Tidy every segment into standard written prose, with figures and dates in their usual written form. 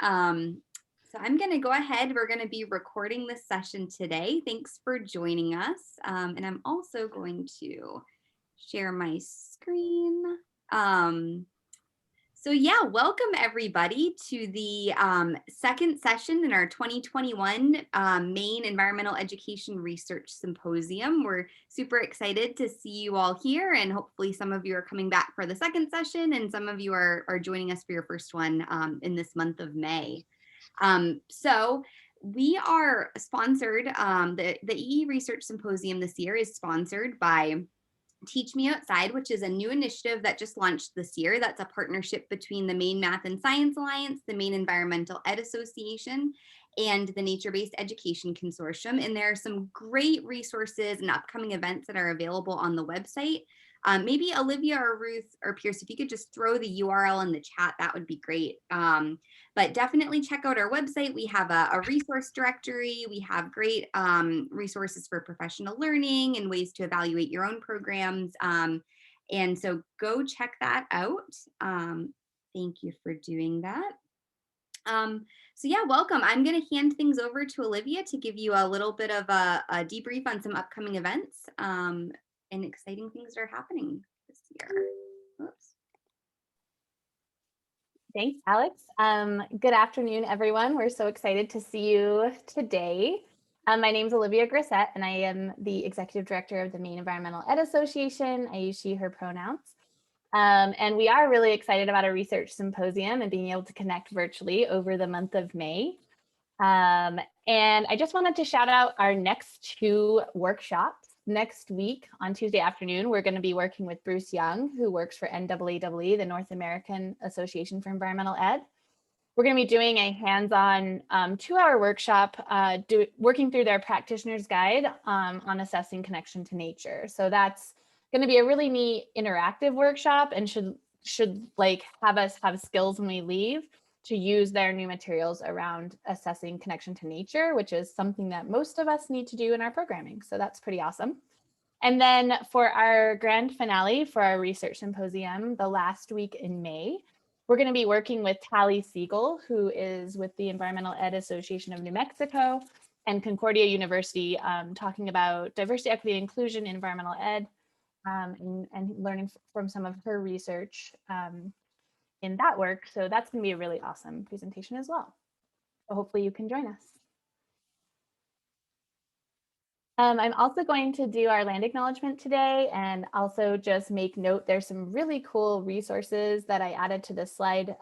So I'm going to go ahead. We're going to be recording this session today. Thanks for joining us. And I'm also going to share my screen. So yeah, welcome everybody to the second session in our 2021 Maine Environmental Education Research Symposium. We're super excited to see you all here, and hopefully some of you are coming back for the second session and some of you are joining us for your first one in this month of May. So we are sponsored, the EE Research Symposium this year is sponsored by Teach Me Outside, which is a new initiative that just launched this year. That's a partnership between the Maine Math and Science Alliance, the Maine Environmental Ed Association, and the Nature-Based Education Consortium. And there are some great resources and upcoming events that are available on the website. Maybe Olivia or Ruth or Pierce, if you could just throw the URL in the chat, that would be great. But definitely check out our website. We have a resource directory. We have great resources for professional learning and ways to evaluate your own programs. And so go check that out. Thank you for doing that. So yeah, welcome. I'm going to hand things over to Olivia to give you a little bit of a debrief on some upcoming events and exciting things that are happening this year. Oops. Thanks, Alex. Good afternoon, everyone. We're so excited to see you today. My name is Olivia Grissett, and I am the Executive Director of the Maine Environmental Ed Association. I use she, her pronouns. And we are really excited about our research symposium and being able to connect virtually over the month of May. And I just wanted to shout out our next two workshops. Next week on Tuesday afternoon, we're going to be working with Bruce Young, who works for NAAEE, the North American Association for Environmental Ed. We're going to be doing a hands-on 2-hour workshop working through their practitioner's guide on assessing connection to nature. So that's going to be a really neat interactive workshop and should like have us have skills when we leave to use their new materials around assessing connection to nature, which is something that most of us need to do in our programming. So that's pretty awesome. And then for our grand finale for our research symposium, the last week in May, we're going to be working with Tally Siegel, who is with the Environmental Ed Association of New Mexico and Concordia University, talking about diversity, equity, and inclusion in environmental ed and learning from some of her research in that work. So that's going to be a really awesome presentation as well. So hopefully you can join us. I'm also going to do our land acknowledgement today and also just make note there's some really cool resources that I added to this slide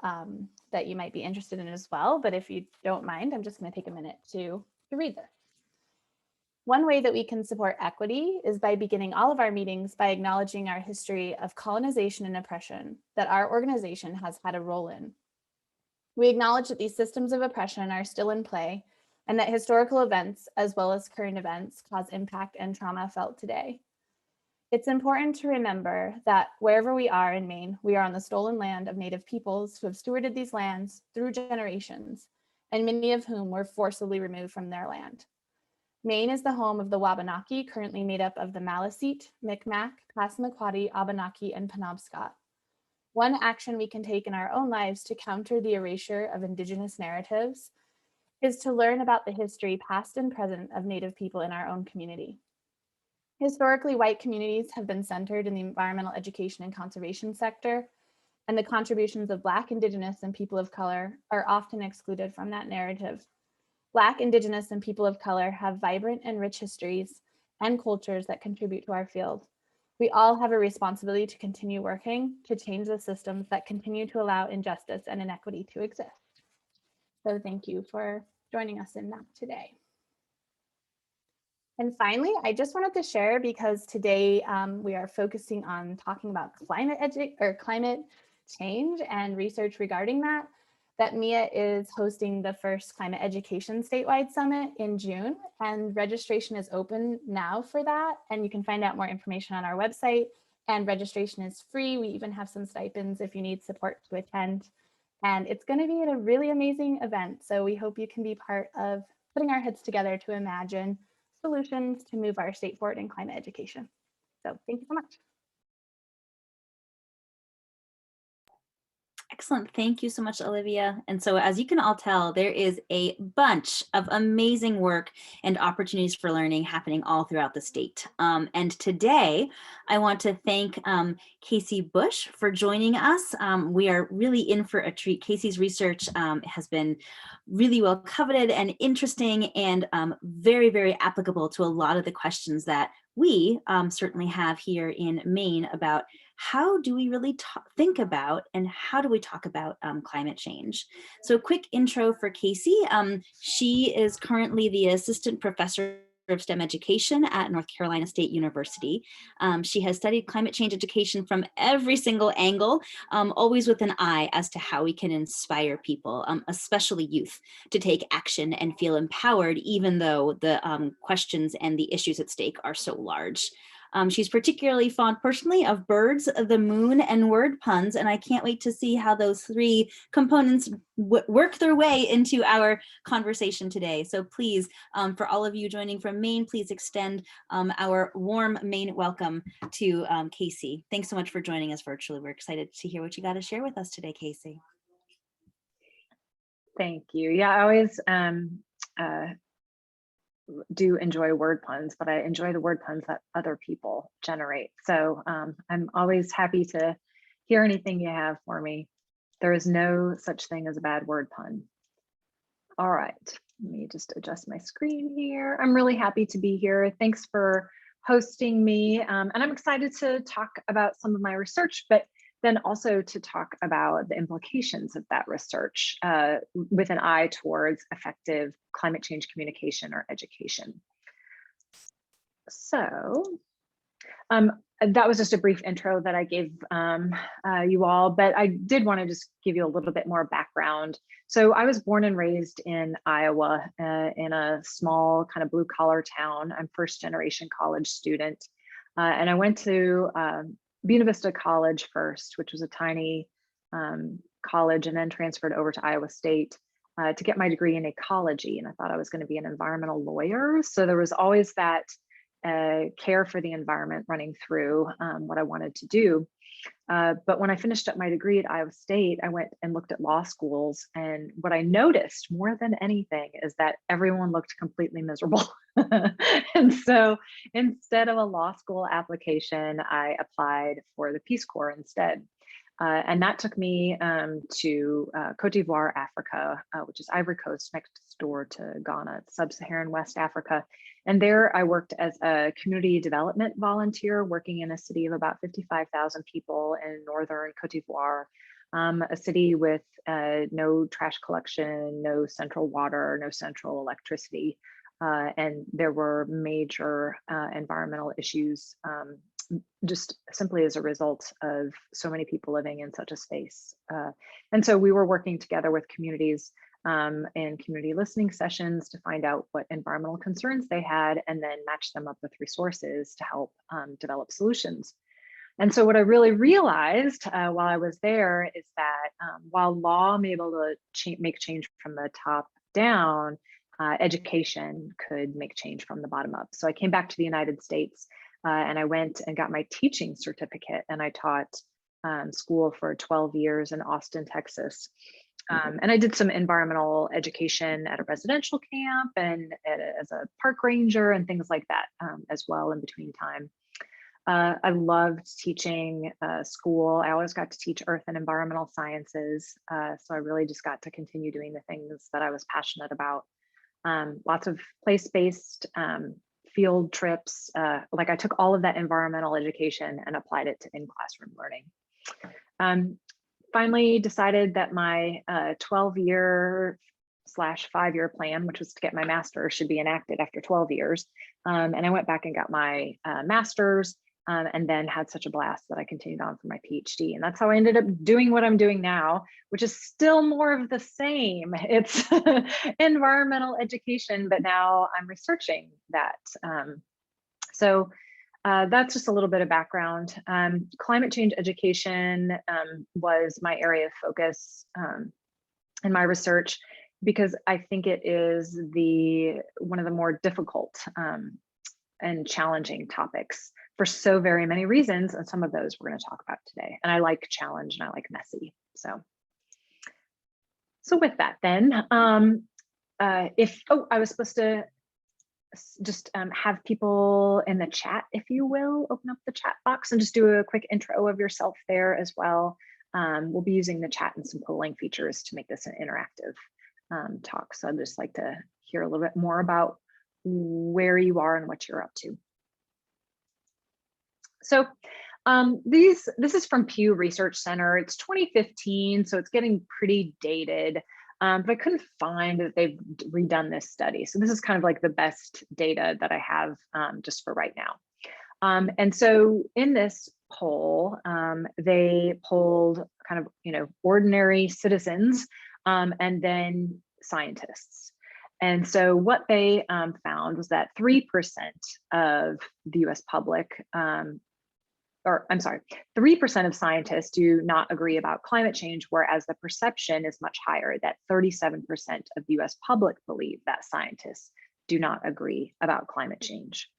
that you might be interested in as well. But if you don't mind, I'm just going to take a minute to read this. One way that we can support equity is by beginning all of our meetings by acknowledging our history of colonization and oppression that our organization has had a role in. We acknowledge that these systems of oppression are still in play and that historical events, as well as current events, cause impact and trauma felt today. It's important to remember that wherever we are in Maine, we are on the stolen land of Native peoples who have stewarded these lands through generations, and many of whom were forcibly removed from their land. Maine is the home of the Wabanaki, currently made up of the Maliseet, Micmac, Passamaquoddy, Abenaki, and Penobscot. One action we can take in our own lives to counter the erasure of Indigenous narratives is to learn about the history, past and present, of Native people in our own community. Historically, white communities have been centered in the environmental education and conservation sector, and the contributions of Black, Indigenous, and people of color are often excluded from that narrative. Black, Indigenous, and people of color have vibrant and rich histories and cultures that contribute to our field. We all have a responsibility to continue working to change the systems that continue to allow injustice and inequity to exist. So thank you for joining us in that today. And finally, I just wanted to share, because today we are focusing on talking about climate change and research regarding that, MIA is hosting the first climate education statewide summit in June, and registration is open now for that. And you can find out more information on our website, and registration is free. We even have some stipends if you need support to attend. And it's going to be a really amazing event. So we hope you can be part of putting our heads together to imagine solutions to move our state forward in climate education. So thank you so much. Excellent. Thank you so much, Olivia. And so, as you can all tell, there is a bunch of amazing work and opportunities for learning happening all throughout the state. And today, I want to thank Casey Busch for joining us. We are really in for a treat. Casey's research has been really well coveted and interesting and very, very applicable to a lot of the questions that we certainly have here in Maine about how do we really think about and how do we talk about climate change. So quick intro for Casey. She is currently the assistant professor of STEM education at North Carolina State University. She has studied climate change education from every single angle, always with an eye as to how we can inspire people, especially youth, to take action and feel empowered, even though the questions and the issues at stake are so large. She's particularly fond personally of birds, the moon, and word puns, and I can't wait to see how those three components work their way into our conversation today. So please, for all of you joining from Maine, please extend our warm Maine welcome to Casey. Thanks so much for joining us virtually. We're excited to hear what you got to share with us today, Casey. Thank you. Yeah, I always do enjoy word puns, but I enjoy the word puns that other people generate. So I'm always happy to hear anything you have for me. There is no such thing as a bad word pun. All right, let me just adjust my screen here. I'm really happy to be here. Thanks for hosting me. And I'm excited to talk about some of my research, but then also to talk about the implications of that research with an eye towards effective climate change communication or education. So that was just a brief intro that I gave you all, but I did want to just give you a little bit more background. So I was born and raised in Iowa in a small kind of blue collar town. I'm first generation college student. And I went to Buena Vista College first, which was a tiny college, and then transferred over to Iowa State to get my degree in ecology. And I thought I was going to be an environmental lawyer. So there was always that care for the environment running through what I wanted to do. But when I finished up my degree at Iowa State, I went and looked at law schools. And what I noticed more than anything is that everyone looked completely miserable. And so instead of a law school application, I applied for the Peace Corps instead. And that took me to Cote d'Ivoire, Africa, which is Ivory Coast next door to Ghana, sub-Saharan West Africa. And there I worked as a community development volunteer working in a city of about 55,000 people in northern Cote d'Ivoire, a city with no trash collection, no central water, no central electricity. And there were major environmental issues just simply as a result of so many people living in such a space. And so we were working together with communities in community listening sessions to find out what environmental concerns they had and then match them up with resources to help develop solutions. And so what I really realized while I was there is that while law may be able to make change from the top down, education could make change from the bottom up. So I came back to the United States and I went and got my teaching certificate, and I taught school for 12 years in Austin, Texas. And I did some environmental education at a residential camp and as a park ranger and things like that as well in between time. I loved teaching school. I always got to teach earth and environmental sciences. So I really just got to continue doing the things that I was passionate about. Lots of place-based field trips. Like I took all of that environmental education and applied it to in-classroom learning. Finally decided that my 12-year / 5-year plan, which was to get my master's, should be enacted after 12 years. And I went back and got my master's and then had such a blast that I continued on for my PhD. And that's how I ended up doing what I'm doing now, which is still more of the same. It's environmental education, but now I'm researching that. So that's just a little bit of background. Climate change education was my area of focus in my research because I think it is one of the more difficult and challenging topics for so very many reasons. And some of those we're going to talk about today. And I like challenge and I like messy. So So with that then, I was supposed to just have people in the chat, if you will, open up the chat box and just do a quick intro of yourself there as well. We'll be using the chat and some polling features to make this an interactive talk. So I'd just like to hear a little bit more about where you are and what you're up to. So this is from Pew Research Center. It's 2015, so it's getting pretty dated. But I couldn't find that they've redone this study. So this is kind of like the best data that I have just for right now. And so in this poll, they polled kind of, ordinary citizens and then scientists. And so what they found was that 3% of the US public, 3% of scientists do not agree about climate change, whereas the perception is much higher, that 37% of the US public believe that scientists do not agree about climate change.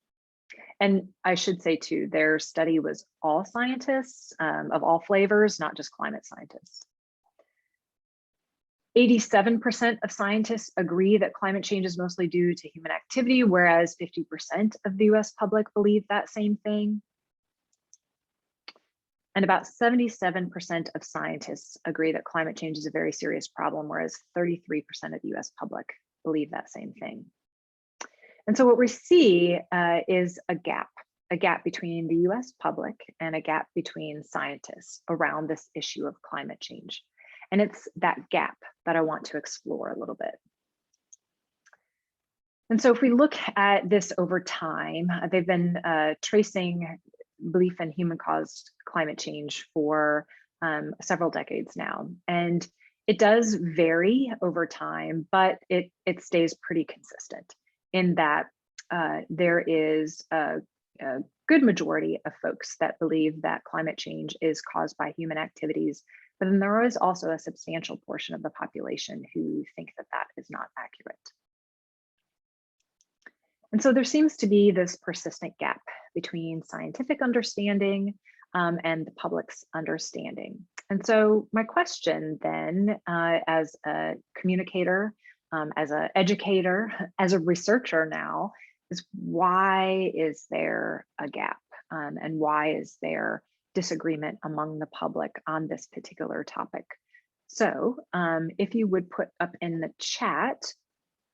And I should say too, their study was all scientists of all flavors, not just climate scientists. 87% of scientists agree that climate change is mostly due to human activity, whereas 50% of the US public believe that same thing. And about 77% of scientists agree that climate change is a very serious problem, whereas 33% of the US public believe that same thing. And so what we see is a gap between the US public and a gap between scientists around this issue of climate change. And it's that gap that I want to explore a little bit. And so if we look at this over time, they've been tracing belief in human-caused climate change for several decades now. And it does vary over time, but it stays pretty consistent in that there is a good majority of folks that believe that climate change is caused by human activities, but then there is also a substantial portion of the population who think that that is not accurate. And so there seems to be this persistent gap between scientific understanding and the public's understanding. And so my question then, as a communicator, as an educator, as a researcher now, is why is there a gap? And why is there disagreement among the public on this particular topic? So if you would put up in the chat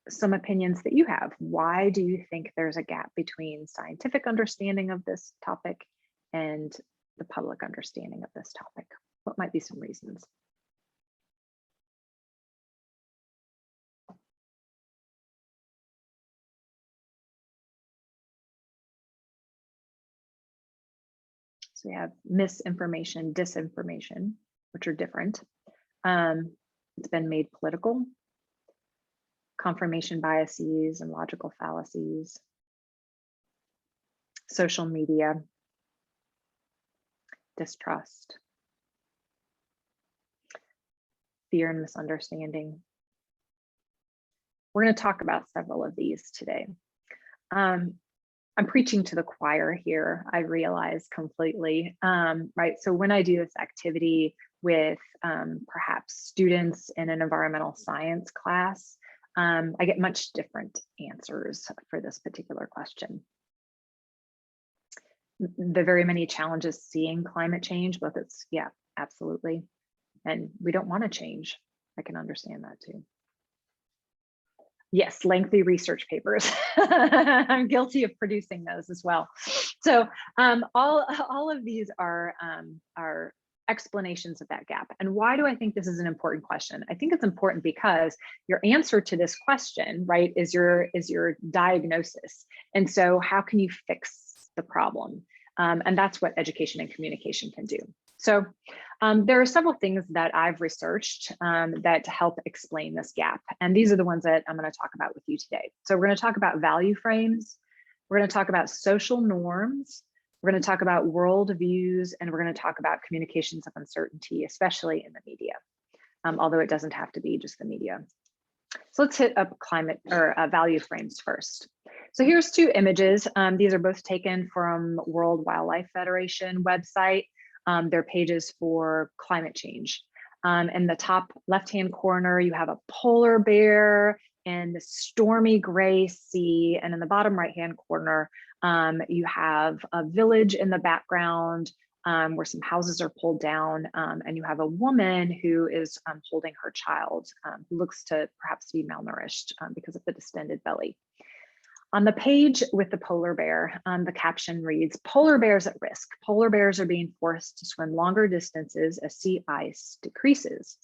some opinions that you have. Why do you think there's a gap between scientific understanding of this topic and the public understanding of this topic? What might be some reasons? So we have misinformation, disinformation, which are different. It's been made political. Confirmation biases and logical fallacies, social media, distrust, fear and misunderstanding. We're going to talk about several of these today. I'm preaching to the choir here, I realize completely, right? So when I do this activity with perhaps students in an environmental science class, I get much different answers for this particular question. The very many challenges seeing climate change, both it's, yeah, absolutely. And we don't want to change. I can understand that too. Yes, lengthy research papers. I'm guilty of producing those as well. So all of these are explanations of that gap. And why do I think this is an important question? I think it's important because your answer to this question, right, is your diagnosis. And so how can you fix the problem? And that's what education and communication can do. So there are several things that I've researched that help explain this gap. And these are the ones that I'm going to talk about with you today. So we're going to talk about value frames. We're going to talk about social norms. We're going to talk about worldviews, and we're going to talk about communications of uncertainty, especially in the media, although it doesn't have to be just the media. So let's hit up climate or value frames first. So here's two images. These are both taken from World Wildlife Federation website. They're pages for climate change. In the top left-hand corner, you have a polar bear and the stormy gray sea. And in the bottom right-hand corner, you have a village in the background where some houses are pulled down, and you have a woman who is holding her child, who looks to perhaps be malnourished because of the distended belly. On the page with the polar bear, the caption reads, "Polar bears at risk. Polar bears are being forced to swim longer distances as sea ice decreases."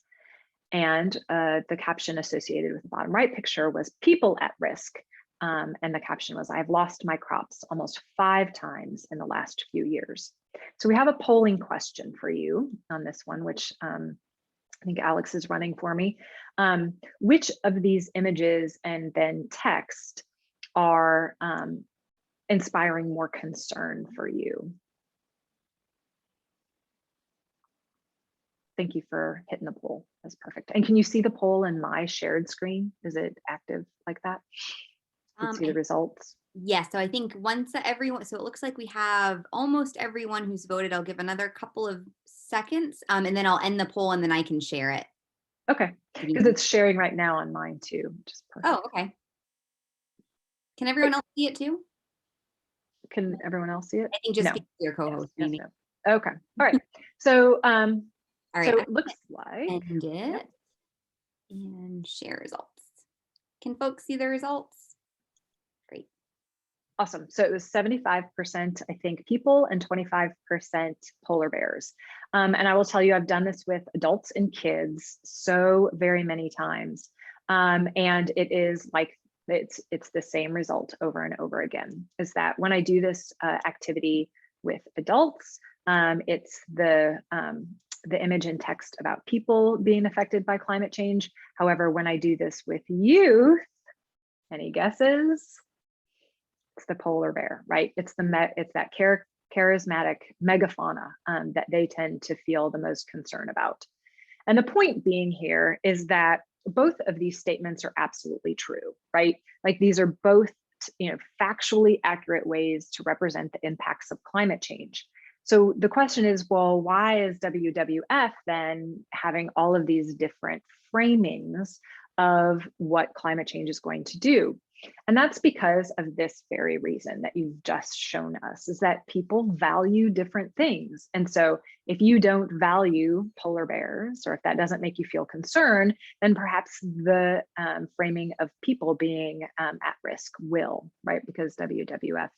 And the caption associated with the bottom right picture was "People at risk." And the caption was, "I've lost my crops almost 5 times in the last few years." So we have a polling question for you on this one, which I think Alex is running for me. Which of these images and then text are inspiring more concern for you? Thank you for hitting the poll. That's perfect. And can you see the poll in my shared screen? Is it active like that? You can see the results. Yeah, so I think once everyone, so it looks like we have almost everyone who's voted. I'll give another couple of seconds, and then I'll end the poll and then I can share it. Okay, because it's sharing right now on mine too, which is perfect. Oh, okay. Can everyone else see it too? Can everyone else see it? I think just No. your co-host, Yes, maybe. no. Okay, all right. So, All right, so it looks like, end it and share results. Can folks see the results? Great. awesome. So it was 75%, I think, people and 25% polar bears. And I will tell you, I've done this with adults and kids so very many times. And it is like, it's the same result over and over again, is that when I do this activity with adults, it's the image and text about people being affected by climate change. However, when I do this with youth, any guesses? It's the polar bear, right? It's that charismatic megafauna that they tend to feel the most concern about. And the point being here is that both of these statements are absolutely true, right? Like these are both, factually accurate ways to represent the impacts of climate change. So the question is, well, why is WWF then having all of these different framings of what climate change is going to do? And that's because of this very reason that you've just shown us, is that people value different things. And so if you don't value polar bears, or if that doesn't make you feel concerned, then perhaps the framing of people being at risk will, right? Because WWF,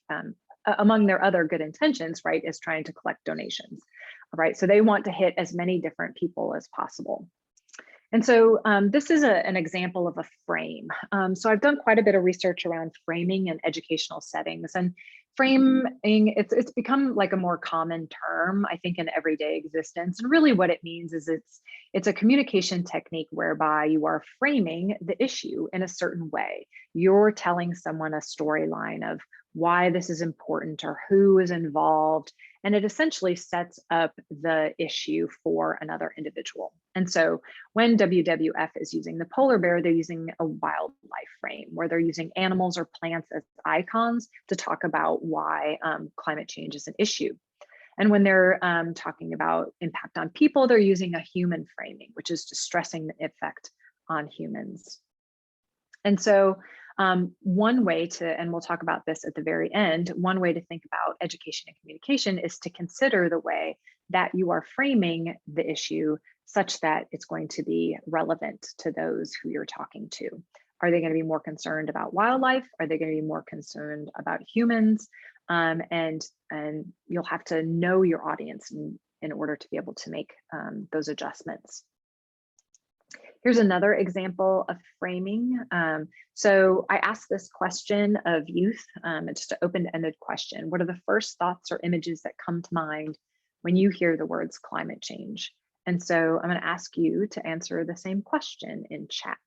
among their other good intentions, right, is trying to collect donations, right? So they want to hit as many different people as possible. And so this is an example of a frame. So I've done quite a bit of research around framing in educational settings, and framing, it's become like a more common term, I think, in everyday existence. And really what it means is it's a communication technique whereby you are framing the issue in a certain way. You're telling someone a storyline of why this is important or who is involved, and it essentially sets up the issue for another individual. And so when WWF is using the polar bear, they're using a wildlife frame where they're using animals or plants as icons to talk about why climate change is an issue. And when they're talking about impact on people, they're using a human framing, which is just stressing the effect on humans. And so one way to, and we'll talk about this at the very end, one way to think about education and communication is to consider the way that you are framing the issue such that it's going to be relevant to those who you're talking to. Are they going to be more concerned about wildlife? Are they going to be more concerned about humans? And you'll have to know your audience in order to be able to make those adjustments. Here's another example of framing. So I asked this question of youth. It's just an open-ended question. What are the first thoughts or images that come to mind when you hear the words climate change? And so I'm going to ask you to answer the same question in chat.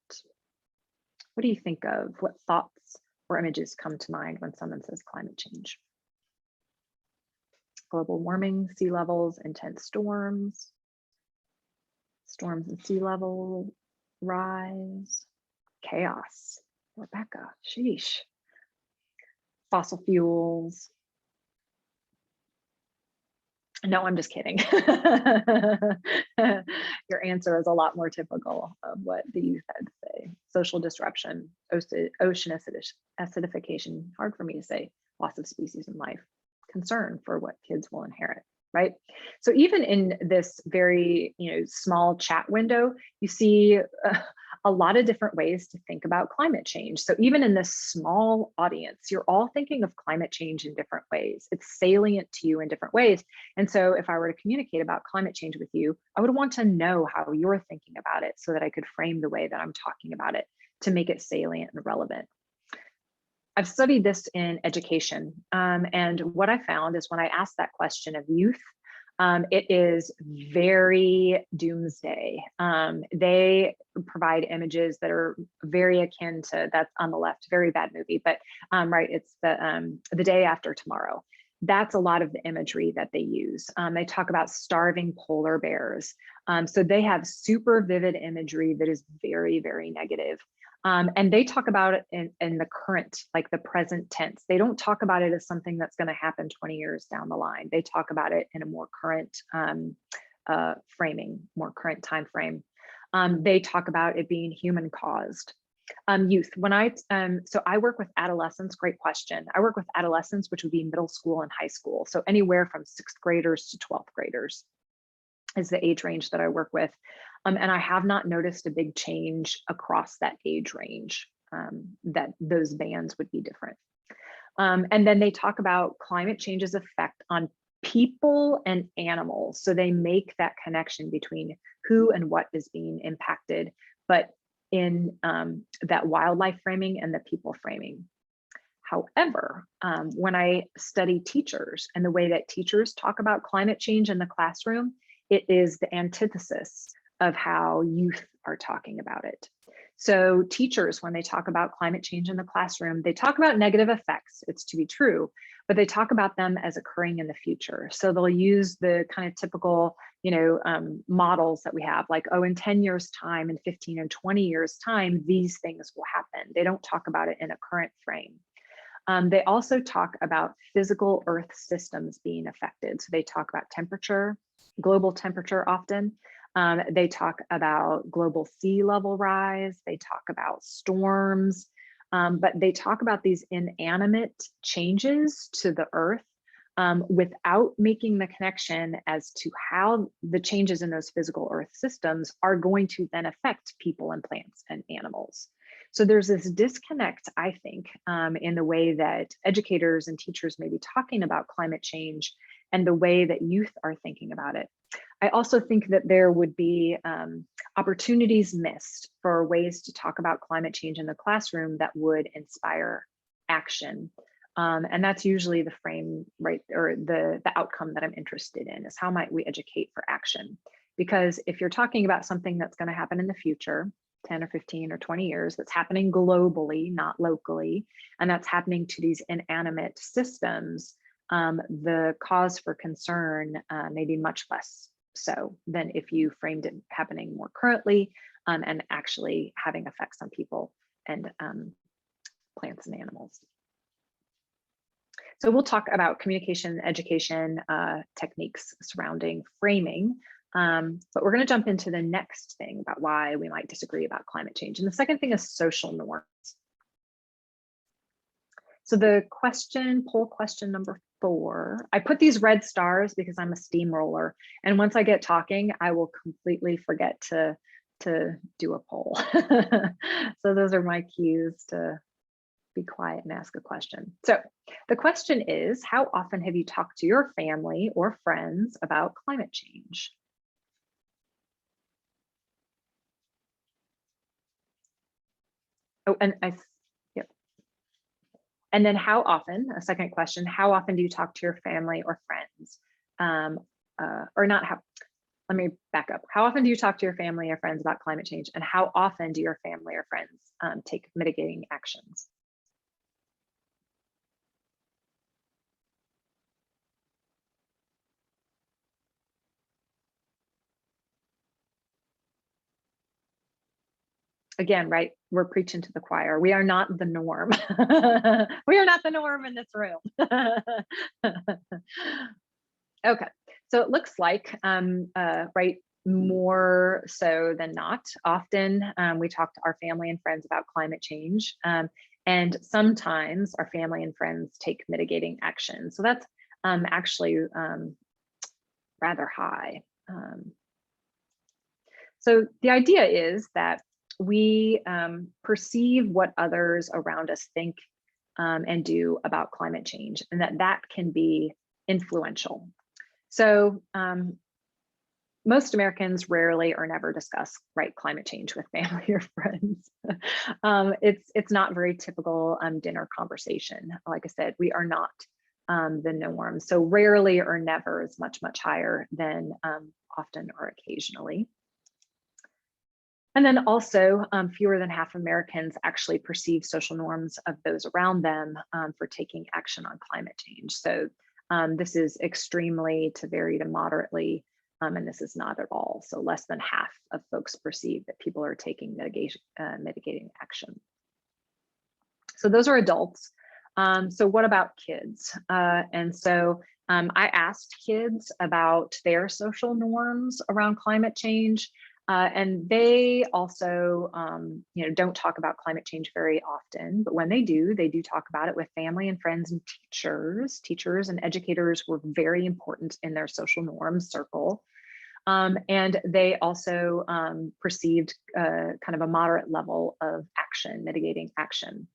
What do you think of? What thoughts or images come to mind when someone says climate change? Global warming, sea levels, intense storms and sea level rise, chaos. Rebecca, sheesh. Fossil fuels. No, I'm just kidding. Your answer is a lot more typical of what the youth had to say. Social disruption, ocean acidification, hard for me to say, loss of species in life, concern for what kids will inherit, right? So even in this very, small chat window, you see a lot of different ways to think about climate change. So even in this small audience, you're all thinking of climate change in different ways. It's salient to you in different ways. And so if I were to communicate about climate change with you, I would want to know how you're thinking about it so that I could frame the way that I'm talking about it to make it salient and relevant. I've studied this in education. And what I found is when I asked that question of youth, it is very doomsday. They provide images that are very akin to, that's on the left, very bad movie, but right, it's the day after tomorrow. That's a lot of the imagery that they use. They talk about starving polar bears. So they have super vivid imagery that is very, very negative. And they talk about it in the current, like the present tense. They don't talk about it as something that's going to happen 20 years down the line. They talk about it in a more current framing, more current time frame. They talk about it being human caused. Youth, so I work with adolescents, great question. I work with adolescents, which would be middle school and high school. So anywhere from 6th graders to 12th graders is the age range that I work with. And I have not noticed a big change across that age range, that those bands would be different. And then they talk about climate change's effect on people and animals. So they make that connection between who and what is being impacted, but in that wildlife framing and the people framing. However, when I study teachers and the way that teachers talk about climate change in the classroom, it is the antithesis of how youth are talking about it. So teachers, when they talk about climate change in the classroom, they talk about negative effects, it's to be true, but they talk about them as occurring in the future. So they'll use the kind of typical, models that we have, like, oh, in 10 years time, in 15 and 20 years time, these things will happen. They don't talk about it in a current frame. They also talk about physical Earth systems being affected. So they talk about temperature, global temperature often. They talk about global sea level rise. They talk about storms, but they talk about these inanimate changes to the Earth without making the connection as to how the changes in those physical Earth systems are going to then affect people and plants and animals. So there's this disconnect, I think, in the way that educators and teachers may be talking about climate change and the way that youth are thinking about it. I also think that there would be opportunities missed for ways to talk about climate change in the classroom that would inspire action. And that's usually the frame, right, or the outcome that I'm interested in, is how might we educate for action? Because if you're talking about something that's going to happen in the future, 10 or 15 or 20 years, that's happening globally, not locally, and that's happening to these inanimate systems, the cause for concern may be much less so than if you framed it happening more currently and actually having effects on people and plants and animals. So we'll talk about communication, education techniques surrounding framing, but we're going to jump into the next thing about why we might disagree about climate change. And the second thing is social norms. So the poll question number 4, I put these red stars because I'm a steamroller. And once I get talking, I will completely forget to do a poll. So those are my cues to be quiet and ask a question. So the question is, how often have you talked to your family or friends about climate change? Oh, and yep. And then how often, a second question, how often do you talk to your family or friends? Or not how, let me back up. How often do you talk to your family or friends about climate change? And how often do your family or friends take mitigating actions? Again, right, we're preaching to the choir. We are not the norm. We are not the norm in this room. Okay, So it looks like, right, more so than not, often we talk to our family and friends about climate change. And sometimes our family and friends take mitigating action. So that's actually rather high. So the idea is that we perceive what others around us think and do about climate change, and that can be influential. So most Americans rarely or never discuss climate change with family or friends. It's not very typical dinner conversation. Like I said, we are not the norm. So rarely or never is much higher than often or occasionally. And then also fewer than half Americans actually perceive social norms of those around them for taking action on climate change. So this is extremely to very to moderately, and this is not at all. So less than half of folks perceive that people are taking mitigating action. So those are adults. So what about kids? And so I asked kids about their social norms around climate change. And they also, don't talk about climate change very often, but when they do talk about it with family and friends and teachers. Teachers and educators were very important in their social norms circle. And they also perceived kind of a moderate level of action, mitigating action.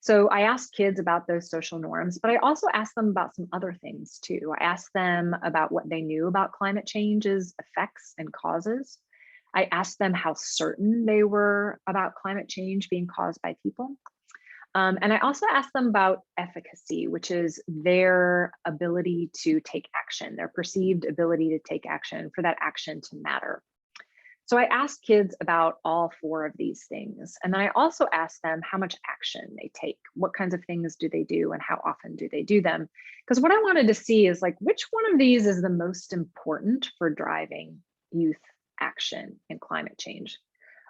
So I asked kids about those social norms, but I also asked them about some other things too. I asked them about what they knew about climate change's effects and causes. I asked them how certain they were about climate change being caused by people. And I also asked them about efficacy, which is their ability to take action, their perceived ability to take action, for that action to matter. So I asked kids about all four of these things. And then I also asked them how much action they take. What kinds of things do they do and how often do they do them? Because what I wanted to see is which one of these is the most important for driving youth action in climate change?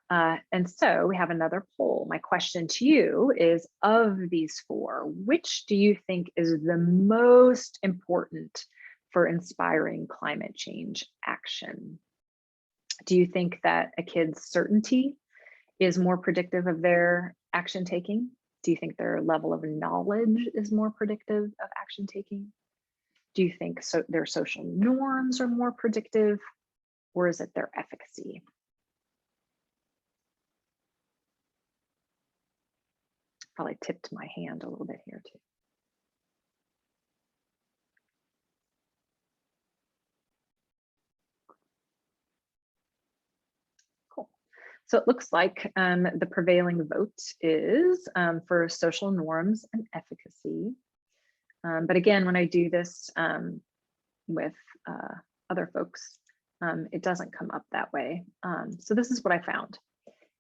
And so we have another poll. My question to you is, of these four, which do you think is the most important for inspiring climate change action? Do you think that a kid's certainty is more predictive of their action taking? Do you think their level of knowledge is more predictive of action taking? Do you think their social norms are more predictive, or is it their efficacy? Probably tipped my hand a little bit here too. Cool. So it looks like the prevailing vote is for social norms and efficacy. But again, when I do this with other folks, it doesn't come up that way. So this is what I found,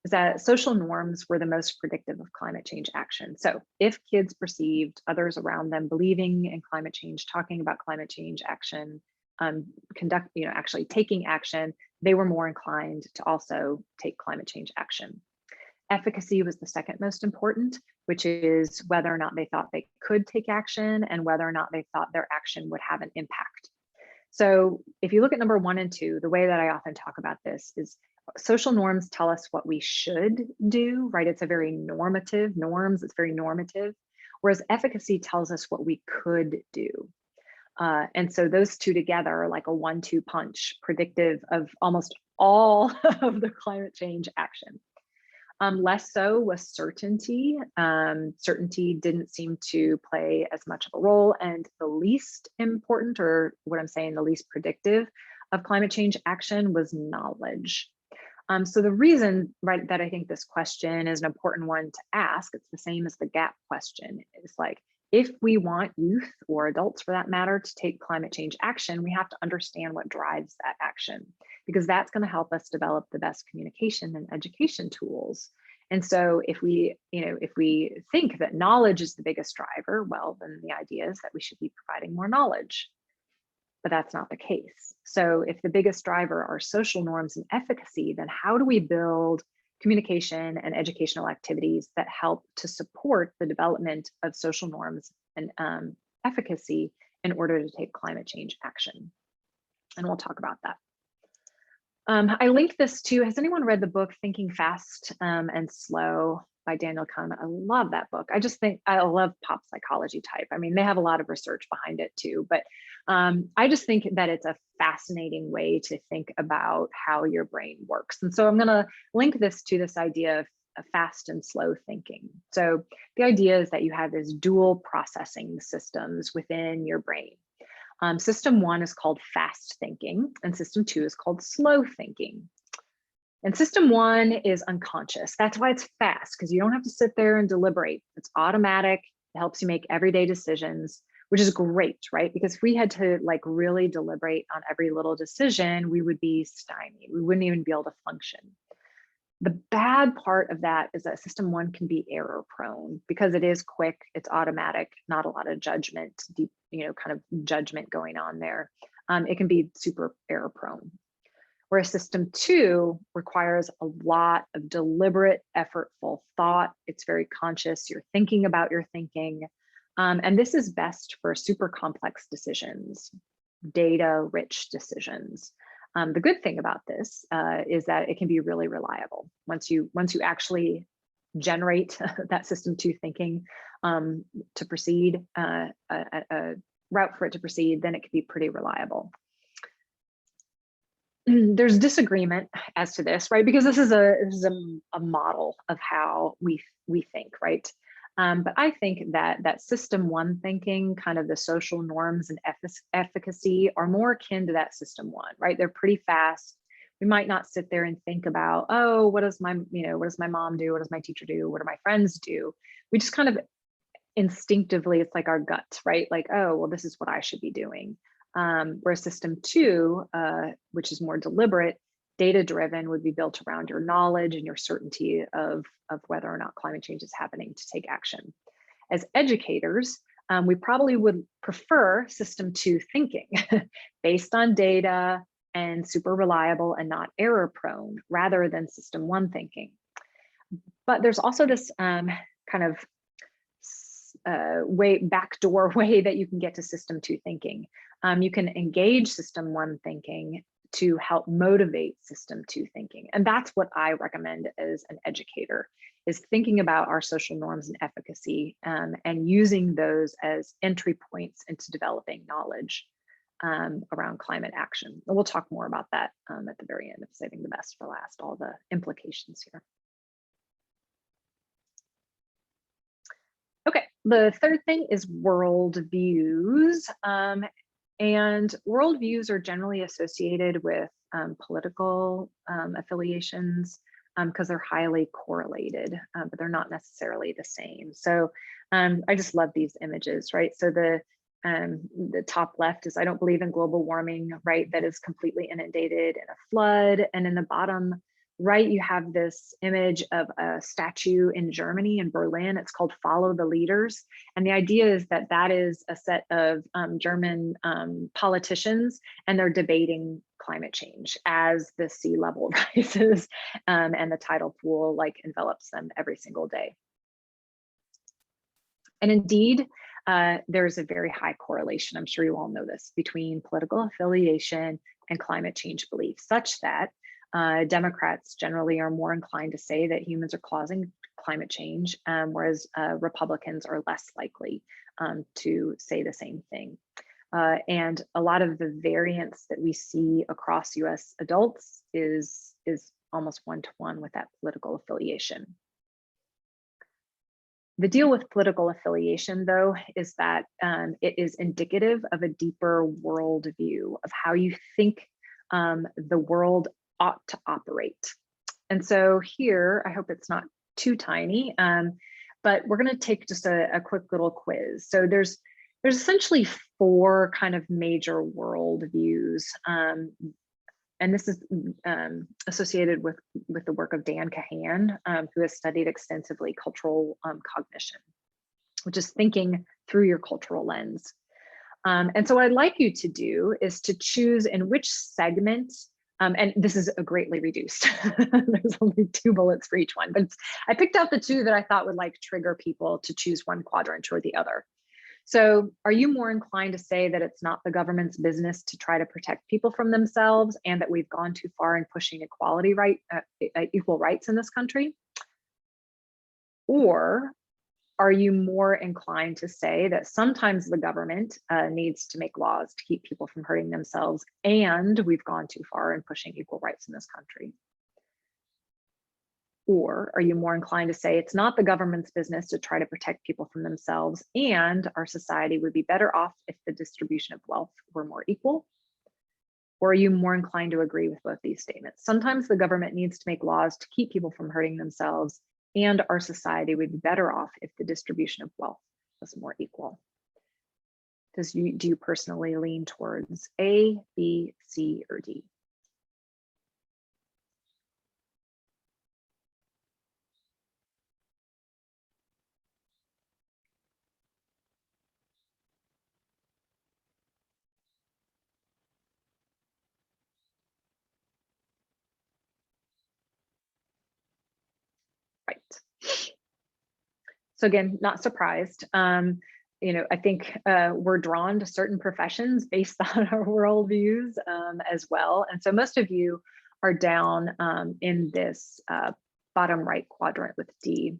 is that social norms were the most predictive of climate change action. So if kids perceived others around them believing in climate change, talking about climate change action, actually taking action, they were more inclined to also take climate change action. Efficacy was the second most important, which is whether or not they thought they could take action and whether or not they thought their action would have an impact. So if you look at number 1 and 2, the way that I often talk about this is social norms tell us what we should do, right? It's a very normative, it's very normative, whereas efficacy tells us what we could do. And so those two together are like a 1-2 punch, predictive of almost all of the climate change action. Less so was certainty. Certainty didn't seem to play as much of a role, and the least important, or what I'm saying, the least predictive of climate change action was knowledge. So the reason, right, that I think this question is an important one to ask, it's the same as the gap question. It's like, if we want youth, or adults for that matter, to take climate change action, we have to understand what drives that action, because that's going to help us develop the best communication and education tools. And so if we think that knowledge is the biggest driver, well, then the idea is that we should be providing more knowledge. But that's not the case. So if the biggest driver are social norms and efficacy, then how do we build communication and educational activities that help to support the development of social norms and efficacy in order to take climate change action? And we'll talk about that. I linked this to, has anyone read the book Thinking Fast and Slow by Daniel Kahneman? I love that book. I just think I love pop psychology type. I mean, they have a lot of research behind it too, but I just think that it's a fascinating way to think about how your brain works. And so I'm going to link this to this idea of fast and slow thinking. So the idea is that you have these dual processing systems within your brain. System 1 is called fast thinking, and system 2 is called slow thinking. And system 1 is unconscious. That's why it's fast, because you don't have to sit there and deliberate. It's automatic. It helps you make everyday decisions, which is great, right? Because if we had to like really deliberate on every little decision, we would be stymied. We wouldn't even be able to function. The bad part of that is that system 1 can be error prone because it is quick, it's automatic, not a lot of judgment, deep, kind of judgment going on there. It can be super error prone. Whereas system 2 requires a lot of deliberate, effortful thought. It's very conscious. You're thinking about your thinking. And this is best for super complex decisions, data-rich decisions. The good thing about this is that it can be really reliable. Once you actually generate that system 2 thinking to proceed, a route for it to proceed, then it can be pretty reliable. There's disagreement as to this, right? Because this is a model of how we think, right? But I think that system 1 thinking, kind of the social norms and efficacy, are more akin to that system 1, right? They're pretty fast. We might not sit there and think about, oh, what does my mom do? What does my teacher do? What do my friends do? We just kind of instinctively, it's like our gut, right? Like, oh, well, this is what I should be doing. Whereas system 2, which is more deliberate, data-driven, would be built around your knowledge and your certainty of whether or not climate change is happening to take action. As educators, we probably would prefer system 2 thinking based on data and super reliable and not error prone, rather than system 1 thinking. But there's also this kind of backdoor way that you can get to system 2 thinking. You can engage system 1 thinking to help motivate system 2 thinking. And that's what I recommend as an educator, is thinking about our social norms and efficacy and using those as entry points into developing knowledge around climate action. And we'll talk more about that at the very end of saving the best for last, all the implications here. Okay, the third thing is worldviews. And worldviews are generally associated with political affiliations because they're highly correlated, but they're not necessarily the same. So I just love these images, right? So the top left is, I don't believe in global warming, right? That is completely inundated in a flood. And in the bottom right, you have this image of a statue in Germany, in Berlin. It's called Follow the Leaders. And the idea is that that is a set of German politicians, and they're debating climate change as the sea level rises and the tidal pool like envelops them every single day. And indeed, there's a very high correlation, I'm sure you all know this, between political affiliation and climate change belief, such that Democrats generally are more inclined to say that humans are causing climate change, whereas Republicans are less likely to say the same thing. And a lot of the variance that we see across US adults is almost one-to-one with that political affiliation. The deal with political affiliation, though, is that it is indicative of a deeper worldview of how you think the world ought to operate. And so here, I hope it's not too tiny, but we're going to take just a quick little quiz. So there's essentially 4 kind of major worldviews, and this is associated with the work of Dan Kahan, who has studied extensively cultural cognition, which is thinking through your cultural lens. And so what I'd like you to do is to choose in which segment, and this is a greatly reduced, there's only 2 bullets for each one, but I picked out the 2 that I thought would like trigger people to choose one quadrant or the other. So are you more inclined to say that it's not the government's business to try to protect people from themselves and that we've gone too far in pushing equal rights in this country? Or are you more inclined to say that sometimes the government needs to make laws to keep people from hurting themselves and we've gone too far in pushing equal rights in this country? Or are you more inclined to say it's not the government's business to try to protect people from themselves and our society would be better off if the distribution of wealth were more equal? Or are you more inclined to agree with both these statements? Sometimes the government needs to make laws to keep people from hurting themselves and our society would be better off if the distribution of wealth was more equal. Do you personally lean towards A, B, C, or D? Right. So again, not surprised. I think we're drawn to certain professions based on our worldviews as well. And so most of you are down in this bottom right quadrant with D.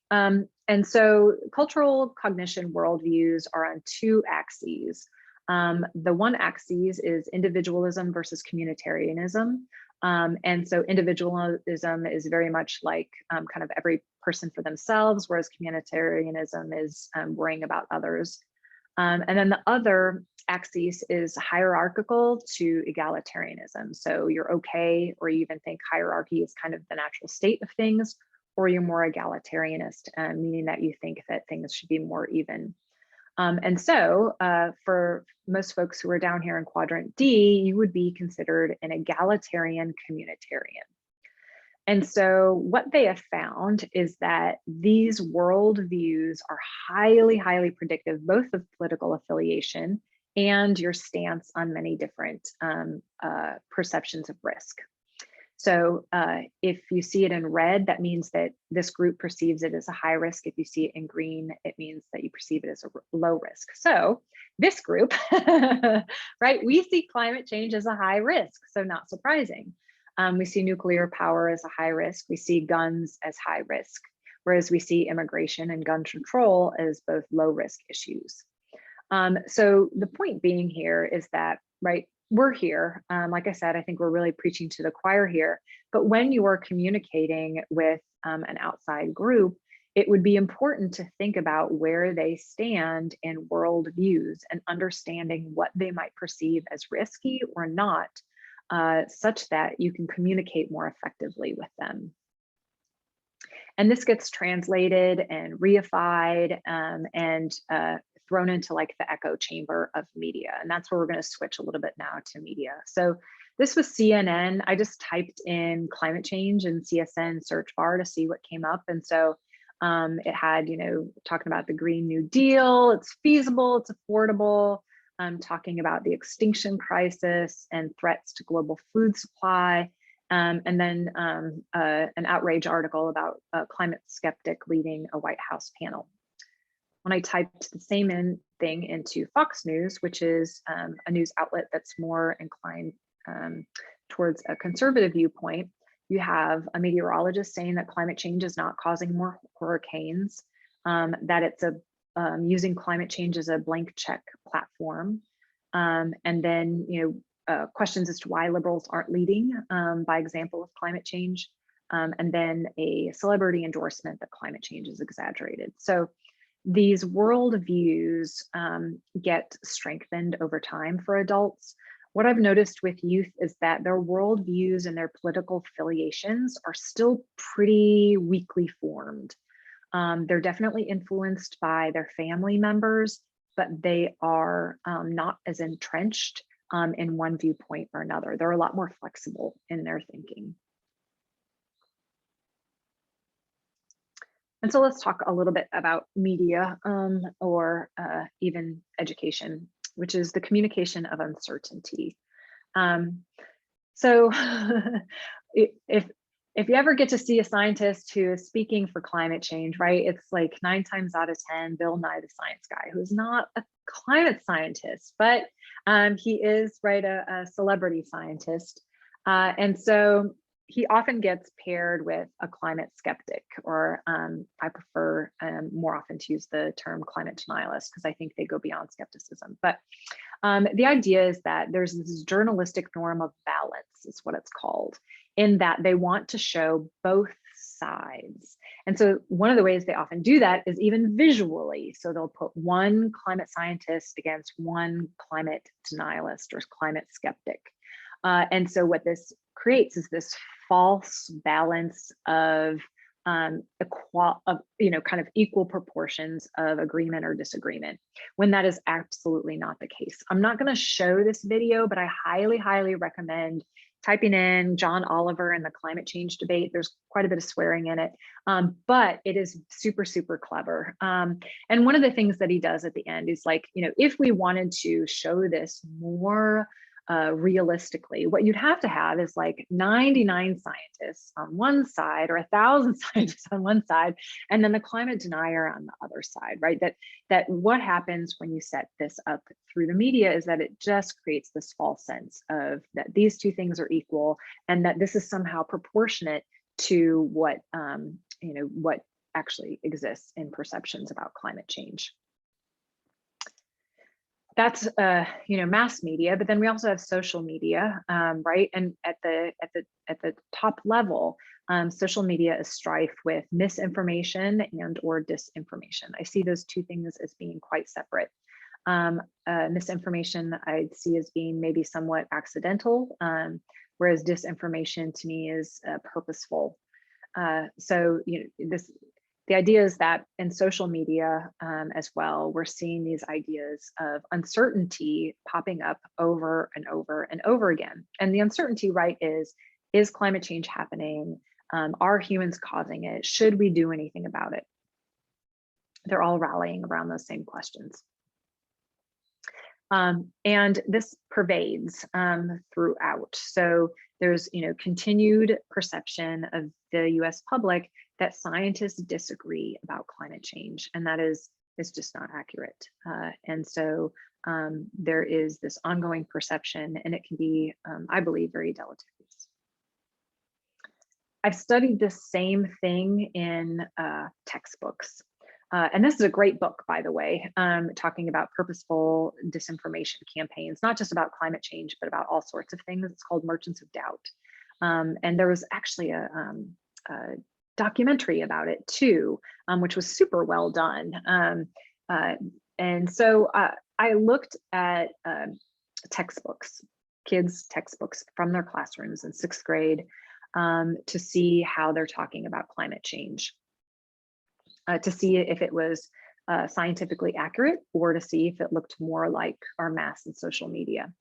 And so cultural cognition worldviews are on two axes. The one axis is individualism versus communitarianism. And so individualism is very much like kind of every person for themselves, whereas communitarianism is worrying about others. And then the other axis is hierarchical to egalitarianism. So you're okay, or you even think hierarchy is kind of the natural state of things, or you're more egalitarianist, meaning that you think that things should be more even. And so for most folks who are down here in quadrant D, you would be considered an egalitarian communitarian. And so what they have found is that these worldviews are highly, highly predictive, both of political affiliation and your stance on many different perceptions of risk. So if you see it in red, that means that this group perceives it as a high risk. If you see it in green, it means that you perceive it as a low risk. So this group, right, we see climate change as a high risk, so not surprising. We see nuclear power as a high risk. We see guns as high risk, whereas we see immigration and gun control as both low risk issues. So the point being here is that, right, we're here. Like I said, I think we're really preaching to the choir here, but when you are communicating with an outside group, it would be important to think about where they stand in worldviews and understanding what they might perceive as risky or not, such that you can communicate more effectively with them. And this gets translated and reified and thrown into like the echo chamber of media. And that's where we're going to switch a little bit now to media. So this was CNN. I just typed in climate change in CSN search bar to see what came up. And so it had, talking about the Green New Deal, it's feasible, it's affordable, talking about the extinction crisis and threats to global food supply. And then an outrage article about a climate skeptic leading a White House panel. When I typed the same thing into Fox News, which is a news outlet that's more inclined towards a conservative viewpoint, you have a meteorologist saying that climate change is not causing more hurricanes, that it's using climate change as a blank check platform, and then questions as to why liberals aren't leading by example with climate change, and then a celebrity endorsement that climate change is exaggerated. So these worldviews get strengthened over time for adults. What I've noticed with youth is that their worldviews and their political affiliations are still pretty weakly formed. They're definitely influenced by their family members, but they are not as entrenched in one viewpoint or another. They're a lot more flexible in their thinking. And so let's talk a little bit about media or even education, which is the communication of uncertainty. So if if you ever get to see a scientist who is speaking for climate change, right, it's like 9 times out of 10, Bill Nye the Science Guy, who's not a climate scientist, but he is, right, a celebrity scientist. And so he often gets paired with a climate skeptic, or I prefer more often to use the term climate denialist, because I think they go beyond skepticism. But the idea is that there's this journalistic norm of balance, is what it's called, in that they want to show both sides. And so one of the ways they often do that is even visually. So they'll put one climate scientist against one climate denialist or climate skeptic. And so what this creates is this false balance of kind of equal proportions of agreement or disagreement, when that is absolutely not the case. I'm not going to show this video, but I highly, highly recommend typing in John Oliver and the climate change debate. There's quite a bit of swearing in it, but it is super, super clever. And one of the things that he does at the end is like, if we wanted to show this more realistically, what you'd have to have is like 99 scientists on one side, or 1,000 scientists on one side, and then the climate denier on the other side, right? That what happens when you set this up through the media is that it just creates this false sense of that these two things are equal, and that this is somehow proportionate to what what actually exists in perceptions about climate change. That's mass media, but then we also have social media, right? And at the top level, social media is strife with misinformation and or disinformation. I see those two things as being quite separate. Misinformation I'd see as being maybe somewhat accidental, whereas disinformation to me is purposeful. So the idea is that in social media as well, we're seeing these ideas of uncertainty popping up over and over and over again. And the uncertainty, right, is climate change happening? Are humans causing it? Should we do anything about it? They're all rallying around those same questions. And this pervades throughout. So there's continued perception of the US public that scientists disagree about climate change, and that is just not accurate. And so there is this ongoing perception, and it can be, I believe, very deleterious. I've studied this same thing in textbooks. And this is a great book, by the way, talking about purposeful disinformation campaigns, not just about climate change, but about all sorts of things. It's called Merchants of Doubt. And there was actually a documentary about it too, which was super well done. And so I looked at textbooks, kids' textbooks from their classrooms in 6th grade to see how they're talking about climate change. To see if it was scientifically accurate, or to see if it looked more like our mass and social media.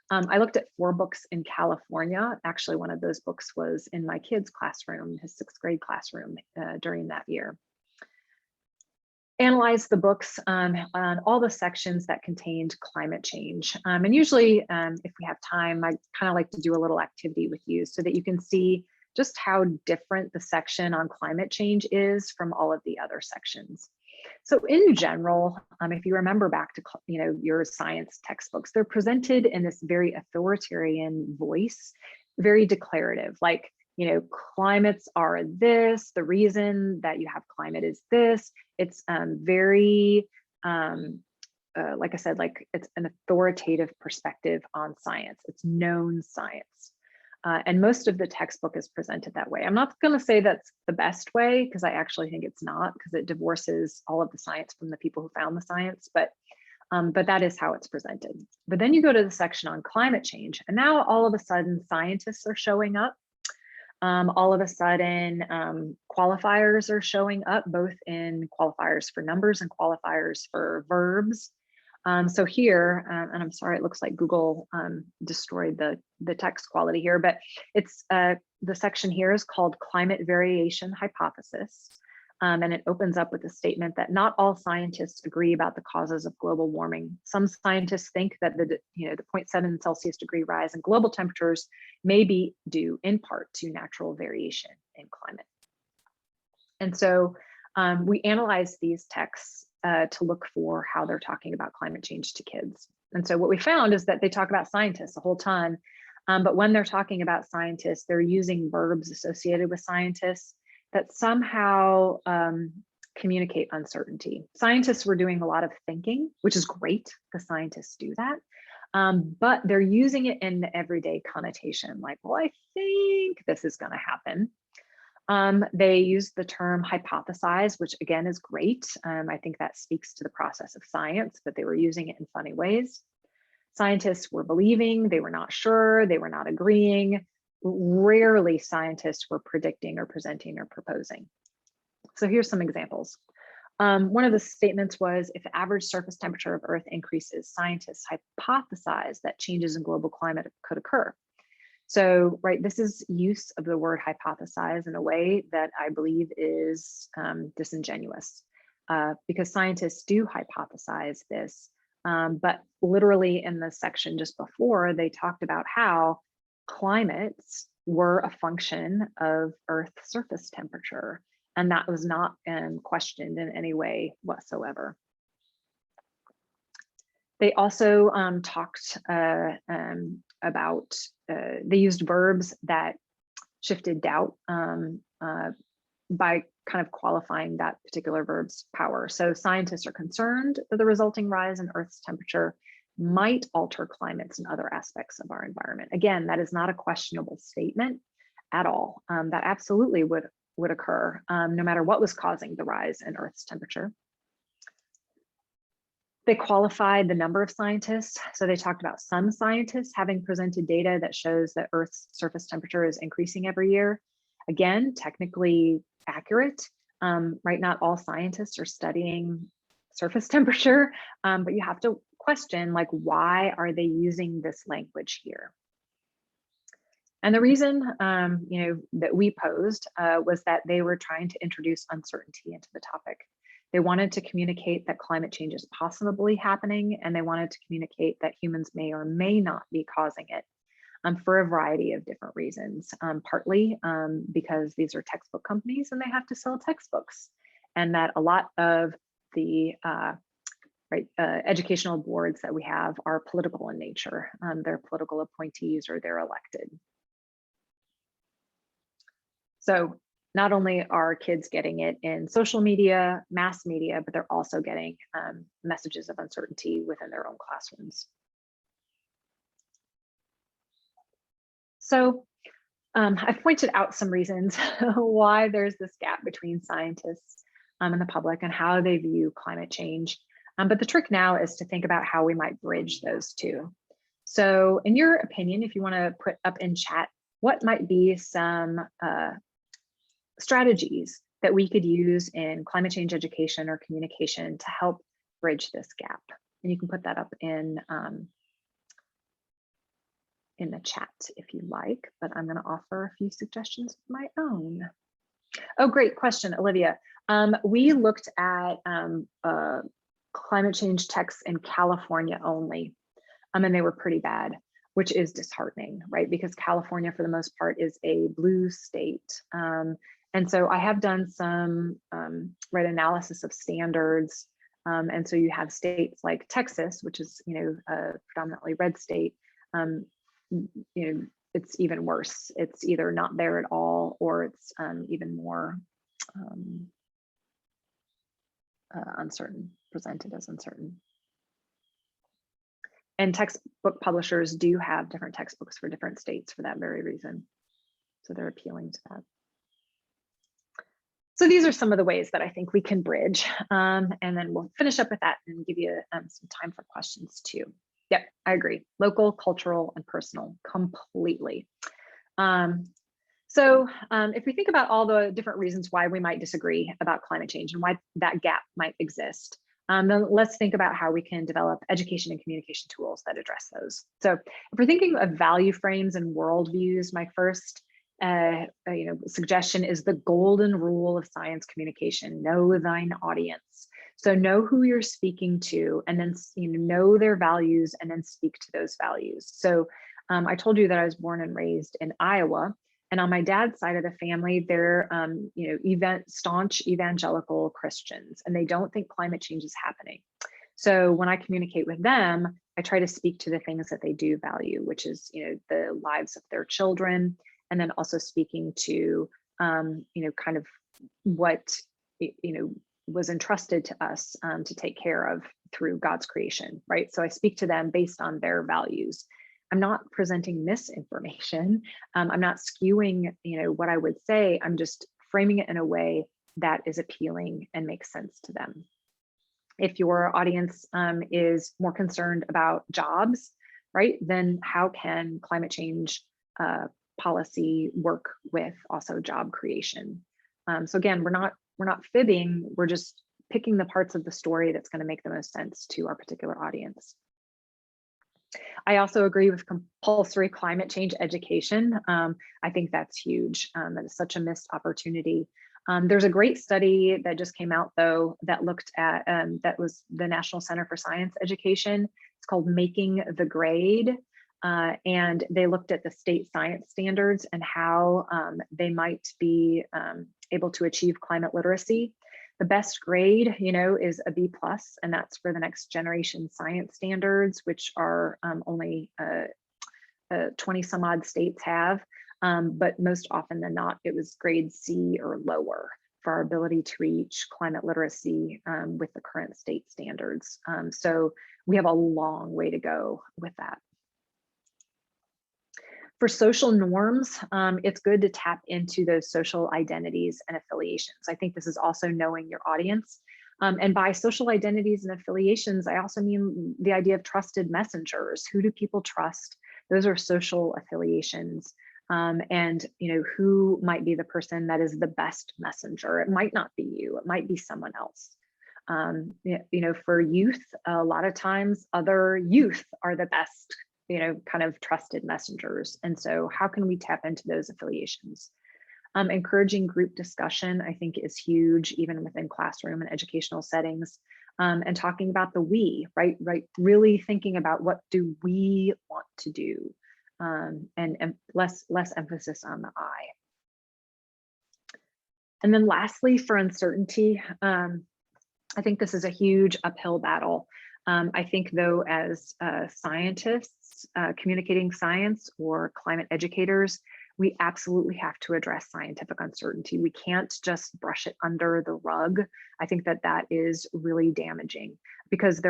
I looked at 4 books in California. Actually, one of those books was in my kid's classroom, his 6th grade classroom during that year. Analyzed the books on all the sections that contained climate change. And usually, if we have time, I kind of like to do a little activity with you so that you can see just how different the section on climate change is from all of the other sections. So in general, if you remember back to your science textbooks, they're presented in this very authoritarian voice, very declarative, like, climates are this, the reason that you have climate is this. It's very, like I said, like it's an authoritative perspective on science. It's known science. And most of the textbook is presented that way. I'm not going to say that's the best way, because I actually think it's not, because it divorces all of the science from the people who found the science, but that is how it's presented. But then you go to the section on climate change, and now all of a sudden scientists are showing up. All of a sudden qualifiers are showing up, both in qualifiers for numbers and qualifiers for verbs. So here, and I'm sorry, it looks like Google destroyed the text quality here, but it's the section here is called Climate Variation Hypothesis. And it opens up with a statement that not all scientists agree about the causes of global warming. Some scientists think that the 0.7 Celsius degree rise in global temperatures may be due in part to natural variation in climate. And so we analyzed these texts to look for how they're talking about climate change to kids. And so what we found is that they talk about scientists a whole ton, but when they're talking about scientists, they're using verbs associated with scientists that somehow communicate uncertainty. Scientists were doing a lot of thinking, which is great because scientists do that, but they're using it in the everyday connotation, like, well, I think this is going to happen. They use the term hypothesize, which again is great. I think that speaks to the process of science, but they were using it in funny ways. Scientists were believing, they were not sure, they were not agreeing. Rarely scientists were predicting or presenting or proposing. So here's some examples. One of the statements was, if the average surface temperature of Earth increases, scientists hypothesize that changes in global climate could occur. So, right, this is use of the word hypothesize in a way that I believe is disingenuous, because scientists do hypothesize this, but literally in the section just before, they talked about how climates were a function of Earth's surface temperature, and that was not questioned in any way whatsoever. They also talked about, they used verbs that shifted doubt by kind of qualifying that particular verb's power. So scientists are concerned that the resulting rise in Earth's temperature might alter climates and other aspects of our environment. Again, that is not a questionable statement at all. That absolutely would occur no matter what was causing the rise in Earth's temperature. They qualified the number of scientists. So they talked about some scientists having presented data that shows that Earth's surface temperature is increasing every year. Again, technically accurate, right? Not all scientists are studying surface temperature, but you have to question, like, why are they using this language here? And the reason, that we posed was that they were trying to introduce uncertainty into the topic. They wanted to communicate that climate change is possibly happening, and they wanted to communicate that humans may or may not be causing it for a variety of different reasons. Partly because these are textbook companies and they have to sell textbooks, and that a lot of the educational boards that we have are political in nature. They're political appointees or they're elected. So not only are kids getting it in social media, mass media, but they're also getting messages of uncertainty within their own classrooms. So I've pointed out some reasons why there's this gap between scientists and the public and how they view climate change. But the trick now is to think about how we might bridge those two. So in your opinion, if you want to put up in chat, what might be some strategies that we could use in climate change education or communication to help bridge this gap? And you can put that up in the chat if you like, but I'm going to offer a few suggestions of my own. Oh, great question, Olivia. We looked at climate change texts in California only, and they were pretty bad, which is disheartening, right? Because California, for the most part, is a blue state. And so I have done some analysis of standards. And so you have states like Texas, which is a predominantly red state. It's even worse. It's either not there at all, or it's even more uncertain, presented as uncertain. And textbook publishers do have different textbooks for different states for that very reason. So they're appealing to that. So these are some of the ways that I think we can bridge. And then we'll finish up with that and give you some time for questions too. Yep, I agree. Local, cultural, and personal, completely. So if we think about all the different reasons why we might disagree about climate change and why that gap might exist, then let's think about how we can develop education and communication tools that address those. So if we're thinking of value frames and worldviews, my first suggestion is the golden rule of science communication: know thine audience. So know who you're speaking to, and then know their values, and then speak to those values. So I told you that I was born and raised in Iowa, and on my dad's side of the family, they're staunch evangelical Christians, and they don't think climate change is happening. So when I communicate with them, I try to speak to the things that they do value, which is the lives of their children, and then also speaking to kind of what was entrusted to us to take care of through God's creation, right? So I speak to them based on their values. I'm not presenting misinformation. I'm not skewing, what I would say. I'm just framing it in a way that is appealing and makes sense to them. If your audience is more concerned about jobs, right, then how can climate change policy work with also job creation? So again, we're not fibbing. We're just picking the parts of the story that's going to make the most sense to our particular audience. I also agree with compulsory climate change education. I think that's huge. That is such a missed opportunity. There's a great study that just came out, though, that looked at, that was the National Center for Science Education. It's called Making the Grade. And they looked at the state science standards and how they might be able to achieve climate literacy. The best grade, is a B+, and that's for the next generation science standards, which are only 20 some odd states have. But most often than not, it was grade C or lower for our ability to reach climate literacy with the current state standards. So we have a long way to go with that. For social norms, it's good to tap into those social identities and affiliations. I think this is also knowing your audience. And by social identities and affiliations, I also mean the idea of trusted messengers. Who do people trust? Those are social affiliations. And who might be the person that is the best messenger? It might not be you, it might be someone else. For youth, a lot of times other youth are the best kind of trusted messengers. And so how can we tap into those affiliations? Encouraging group discussion, I think, is huge, even within classroom and educational settings. And talking about the we, right? Really thinking about what do we want to do, and less emphasis on the I. And then lastly, for uncertainty, I think this is a huge uphill battle. I think, though, as scientists communicating science or climate educators, we absolutely have to address scientific uncertainty. We can't just brush it under the rug. I think that is really damaging, because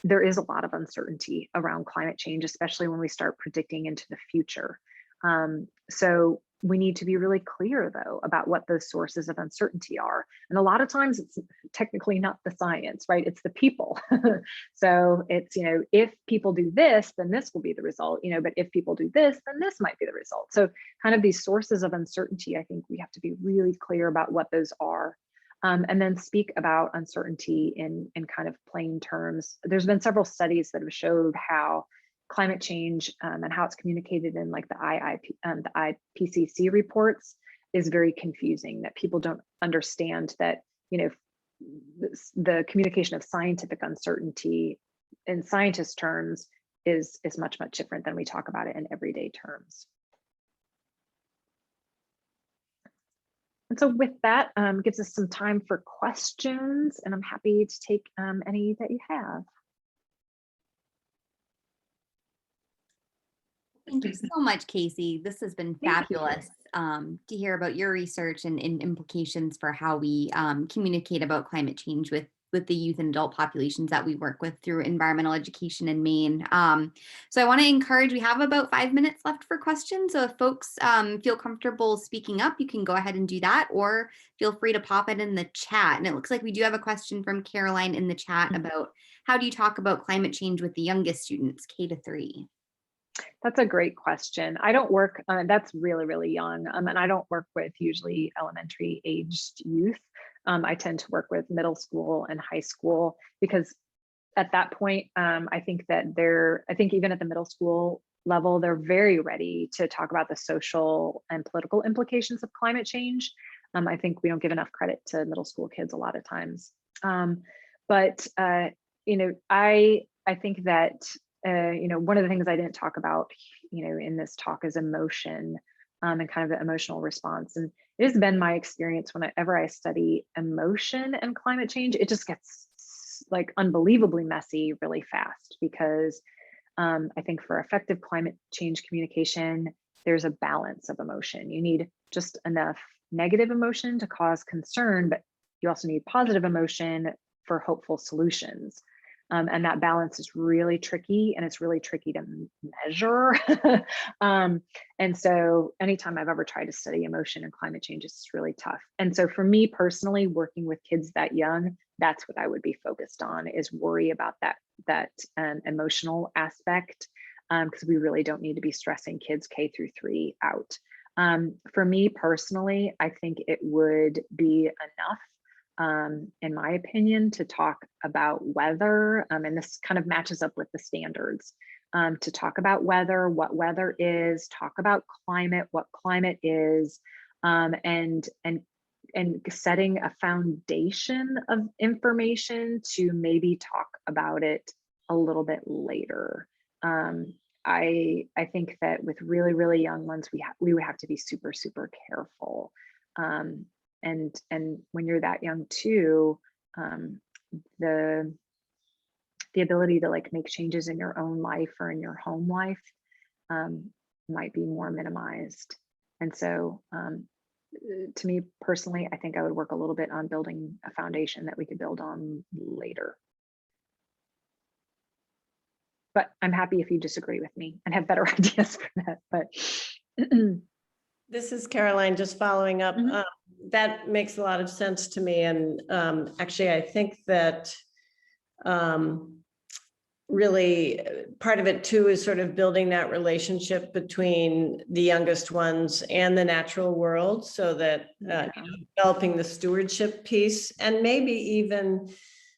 there is a lot of uncertainty around climate change, especially when we start predicting into the future. So we need to be really clear, though, about what those sources of uncertainty are. And a lot of times it's technically not the science, right? It's the people. So it's, if people do this, then this will be the result, but if people do this, then this might be the result. So kind of these sources of uncertainty, I think we have to be really clear about what those are. And then speak about uncertainty in kind of plain terms. There's been several studies that have showed how climate change and how it's communicated in like the IPCC reports is very confusing, that people don't understand that, the communication of scientific uncertainty in scientist terms is much different than we talk about it in everyday terms. And so with that, gives us some time for questions, and I'm happy to take any that you have. Thank you so much, Casey. This has been fabulous to hear about your research and implications for how we communicate about climate change with the youth and adult populations that we work with through environmental education in Maine. So I want to encourage, we have about 5 minutes left for questions. So if folks feel comfortable speaking up, you can go ahead and do that, or feel free to pop it in the chat. And it looks like we do have a question from Caroline in the chat about how do you talk about climate change with the youngest students, K-3? That's a great question. I don't work, that's really, really young. And I don't work with usually elementary aged youth. I tend to work with middle school and high school, because at that point, I think that I think even at the middle school level, they're very ready to talk about the social and political implications of climate change. I think we don't give enough credit to middle school kids a lot of times. But I think that one of the things I didn't talk about, in this talk is emotion, and kind of the emotional response. And it has been my experience whenever I study emotion and climate change, it just gets like unbelievably messy really fast, because I think for effective climate change communication, there's a balance of emotion. You need just enough negative emotion to cause concern, but you also need positive emotion for hopeful solutions. And that balance is really tricky, and it's really tricky to measure. And so anytime I've ever tried to study emotion and climate change, it's really tough. And so for me personally, working with kids that young, that's what I would be focused on, is worry about that emotional aspect, because we really don't need to be stressing kids K-3 out. For me personally, I think it would be enough, in my opinion, to talk about weather, and this kind of matches up with the standards, to talk about weather, what weather is, talk about climate, what climate is, and setting a foundation of information to maybe talk about it a little bit later. I think that with really, really young ones, we would have to be super, super careful. And when you're that young too, the ability to like make changes in your own life or in your home life might be more minimized. And so to me personally, I think I would work a little bit on building a foundation that we could build on later. But I'm happy if you disagree with me and have better ideas for that. But this is Caroline, just following up. That makes a lot of sense to me. And actually, I think that really part of it too is sort of building that relationship between the youngest ones and the natural world, so that developing the stewardship piece, and maybe even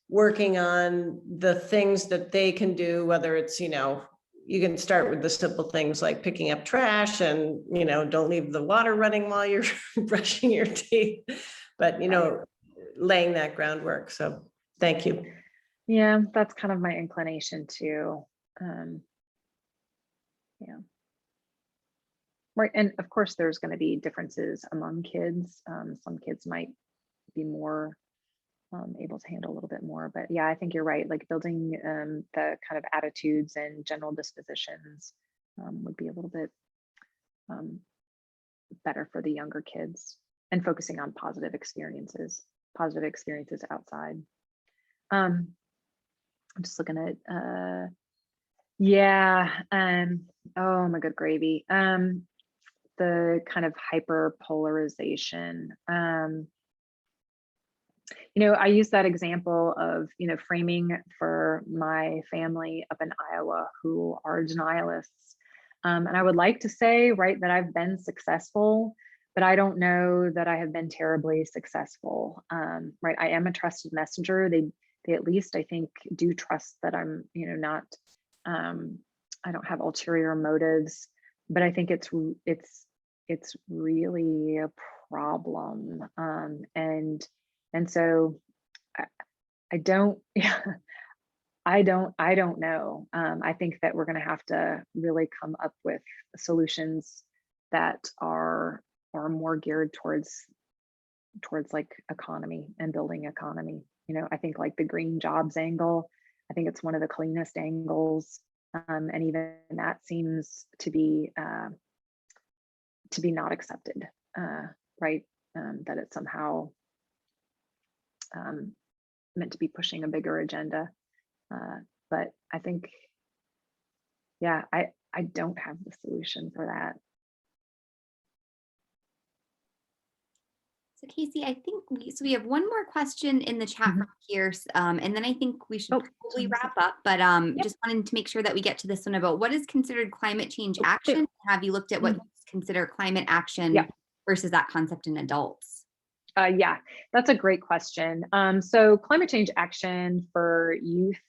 working on the things that they can do, whether it's, you can start with the simple things like picking up trash and, don't leave the water running while you're brushing your teeth, but, laying that groundwork. So thank you. Yeah, that's kind of my inclination too. Yeah. Right. And of course, there's going to be differences among kids. Some kids might be more able to handle a little bit more. But yeah, I think you're right. Like building the kind of attitudes and general dispositions would be a little bit better for the younger kids, and focusing on positive experiences outside. I'm just looking at oh my good gravy. The kind of hyper polarization. I use that example of, framing for my family up in Iowa who are denialists. And I would like to say, right, that I've been successful, but I don't know that I have been terribly successful. Right, I am a trusted messenger. They at least, I think, do trust that I'm, not, I don't have ulterior motives, but I think it's really a problem. And so I don't, I don't know. I think that we're going to have to really come up with solutions that are more geared towards like economy and building economy. I think like the green jobs angle, I think it's one of the cleanest angles. And even that seems to be not accepted, right? That it's somehow meant to be pushing a bigger agenda. But I think, yeah, I don't have the solution for that. So Casey, I think we have one more question in the chat from here, and then I think we should probably wrap up. But just wanted to make sure that we get to this one about what is considered climate change action. Have you looked at what you consider climate action versus that concept in adults? Yeah, that's a great question. So climate change action for youth,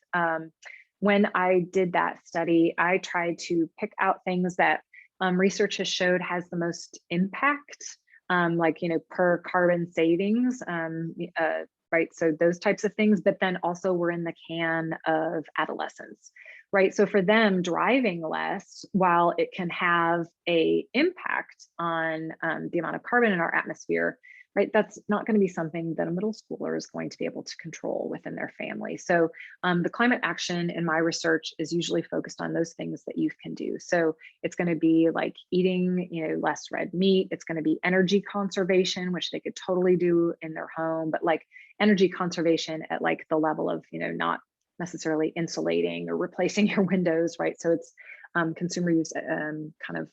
when I did that study, I tried to pick out things that research has showed has the most impact, like, per carbon savings, right? So those types of things, but then also we're in the can of adolescents, right? So for them, driving less, while it can have a impact on the amount of carbon in our atmosphere, right? That's not going to be something that a middle schooler is going to be able to control within their family. So the climate action in my research is usually focused on those things that youth can do. So it's going to be like eating, less red meat. It's going to be energy conservation, which they could totally do in their home, but like energy conservation at like the level of, not necessarily insulating or replacing your windows, right? So it's consumer use kind of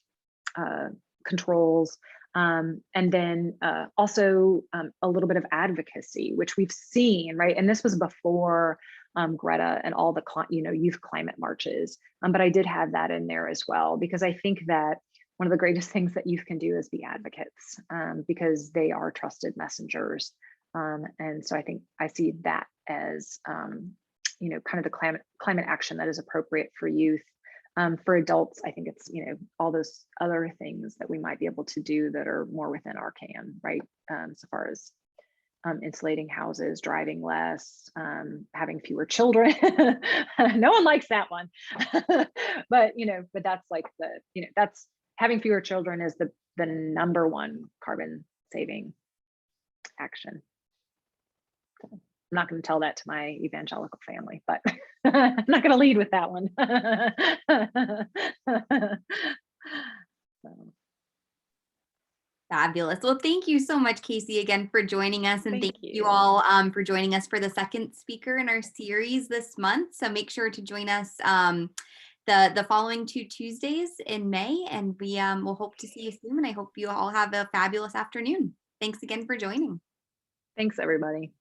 controls. And then also a little bit of advocacy, which we've seen, right? And this was before Greta and all the youth climate marches, but I did have that in there as well, because I think that one of the greatest things that youth can do is be advocates, because they are trusted messengers. And so I think I see that as kind of the climate action that is appropriate for youth. For adults, I think it's, all those other things that we might be able to do that are more within our can, right? So far as insulating houses, driving less, having fewer children. No one likes that one. But, but that's like that's having fewer children is the number one carbon saving action. So I'm not going to tell that to my evangelical family, but I'm not going to lead with that one. So, Fabulous. Well, thank you so much, Casey, again for joining us, and thank you you. all for joining us for the second speaker in our series this month. So make sure to join us the following 2 Tuesdays in May, and we will hope to see you soon. And I hope you all have a fabulous afternoon. Thanks again for joining. Thanks, everybody.